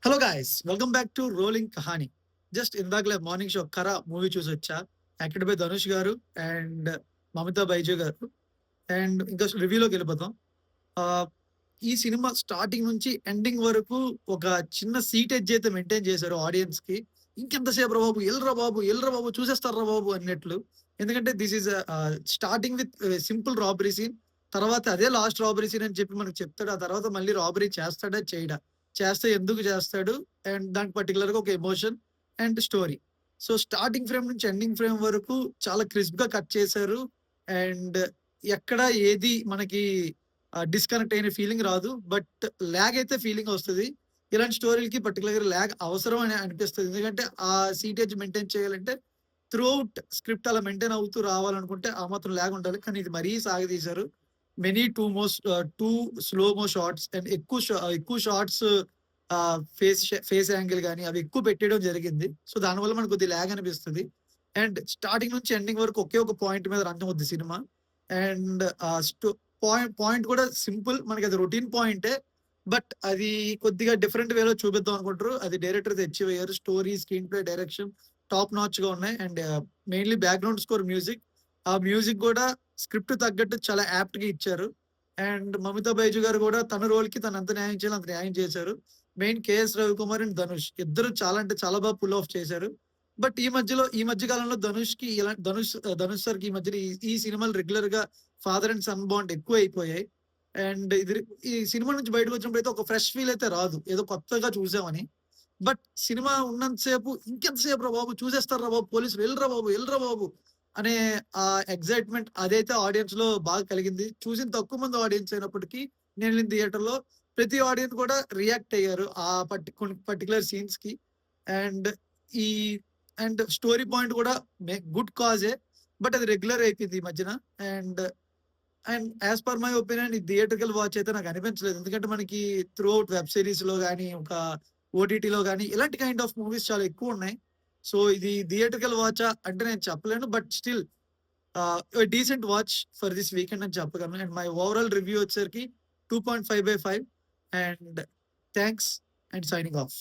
Hello guys! Welcome back to 'Rolling Kahani'. Just ఇందాకలే morning show 'Kara' movie చూసొచ్చా. Acted by Dhanush garu and Mamitha Baiju గారు. And ఇంకా రివ్యూలోకెళ్ళిపోతాం. ఆహ్, ఈ సినిమా స్టార్టింగ్ నుంచి ఎండింగ్ వరకు ఒక చిన్న సీటేజ్ అయితే మెయింటైన్ చేశారు ఆడియన్స్‌కి. ఇంకెంతసేపురా బాబు! ఎళ్ళిరా బాబు! ఎళ్ళిరా బాబు! చూసేస్తార్రా బాబు! అన్నట్లు. ఎందుకంటే this is starting with simple robbery scene. తర్వాత అదే లాస్ట్ రాబరీ సీన్ అని చెప్పి మనకు చెప్తాడు. ఆ తర్వాత మళ్ళీ రాబరీ చేస్తాడా? చేయడా? చేస్తే ఎందుకు చేస్తాడు? అండ్ దానికి పర్టిక్యులర్‌గా ఒక emotion and story. So, starting frame నుంచి ఎండింగ్ ఫ్రేమ్ వరకు చాలా క్రిస్ప్‌గా కట్ చేశారు. అండ్ ఎక్కడ ఏది మనకి డిస్కనెక్ట్ అయిన ఫీలింగ్ రాదు. బట్ లాగ్ అయితే ఫీలింగ్ వస్తది. ఇలాంటి స్టోరీలకి పర్టిక్యులర్‌గా లాగ్ అవసరం అని అనిపిస్తది. ఎందుకంటే ఆ సీటేజ్ మెయింటైన్ చేయాలంటే త్రూఅవుట్ స్క్రిప్ట్ అలా మెయింటైన్ అవుతూ రావాలనుకుంటే ఆ మాత్రం లాగ్ ఉండాలి. కానీ ఇది మరీ సాగదీశారు. టూ స్లోమో షాట్స్ అండ్ ఎక్కువ షాట్స్ ఫేస్ యాంగిల్ గాని అవి ఎక్కువ పెట్టేయడం జరిగింది. సో, దానివల్ల మనకు కొద్దిగా లాగ్ అనిపిస్తది. అండ్ స్టార్టింగ్ నుంచి ఎండింగ్ వరకు ఒకే ఒక పాయింట్ మీద రన్ అవుద్ది సినిమా. అండ్ ఆహ్, స్టో పాయింట్ కూడా సింపుల్. మనకది రొటీన్ పాయింటే. బట్ అది కొద్దిగా డిఫరెంట్ వేలో చూపిద్దాం అనుకుంటారు. అది డైరెక్టర్ అచీవ్ అయ్యారు. Story, screenplay, direction top నాచ్‌గా ఉన్నాయి. And mainly background score music. ఆ మ్యూజిక్ గూడా స్క్రిప్ట్ తగ్గట్టు చాలా యాప్ట్‌గా ఇచ్చారు. అండ్ మమితా బైజు గారు గూడా తన రోల్‌కి తను ఎంత న్యాయం చేయాలో అంత న్యాయం చేశారు. Main 'KS Ravikumar' and 'Dhanush' ఇద్దరు చాలా అంటే చాలా బాగా పుల్ ఆఫ్ చేశారు. బట్ ఈ మధ్య కాలంలో ధనుష్‌కి ఇలా ధనుష్ సార్‌కి ఈ మధ్యన ఈ సినిమాలు రెగ్యులర్‌గా ఫాదర్ అండ్ సన్ బాండ్ ఎక్కువైపోయాయి. అండ్ ఈ సినిమా నుంచి బయటకొచ్చినప్పుడైతే ఒక ఫ్రెష్ ఫీల్ అయితే రాదు. ఏదో కొత్తగా చూసామని. బట్ సినిమా ఉన్నంత సేపు ఇంకెంతసేపురా బాబు! చూసేస్తార్రా బాబు! పోలీసులు ఎళ్ళిరా బాబు! ఎళ్ళిరా బాబు! అనే ఎక్సైట్‌మెంట్ అదైతే ఆడియన్స్‌లో బాగా కలిగింది. చూసిన తక్కువ మంది ఆడియన్స్ అయినప్పటికీ నేనెళ్ళిన థియేటర్‌లో ప్రతి ఆడియన్స్ కూడా రియాక్ట్ అయ్యారు. ఆ కొన్ని పర్టిక్యులర్ సీన్స్‌కి. అండ్ ఈ స్టోరీ పాయింట్ కూడా గుడ్ కాజే. బట్ అది రెగ్యులర్ అయిపోయింది ఈ మధ్యన. And as per my opinion ఈ థియేట్రికల్ వాచ్ అయితే నాకు అనిపించలేదు. ఎందుకంటే మనకి త్రూఅవుట్ వెబ్ సీరీస్‌లో గాని, ఒక ఓటీటీలో గాని ఇలాంటి కైండ్ ఆఫ్ మూవీస్ చాలా ఎక్కువున్నాయి. సో, ఇది థియేట్రికల్ వాచా అంటే నేను చెప్పలేను. But still decent watch for this weekend అని చెప్పగలను. అండ్ మై ఓవరాల్ రివ్యూ వచ్చేసరికి 2.5/5 and thanks and signing off.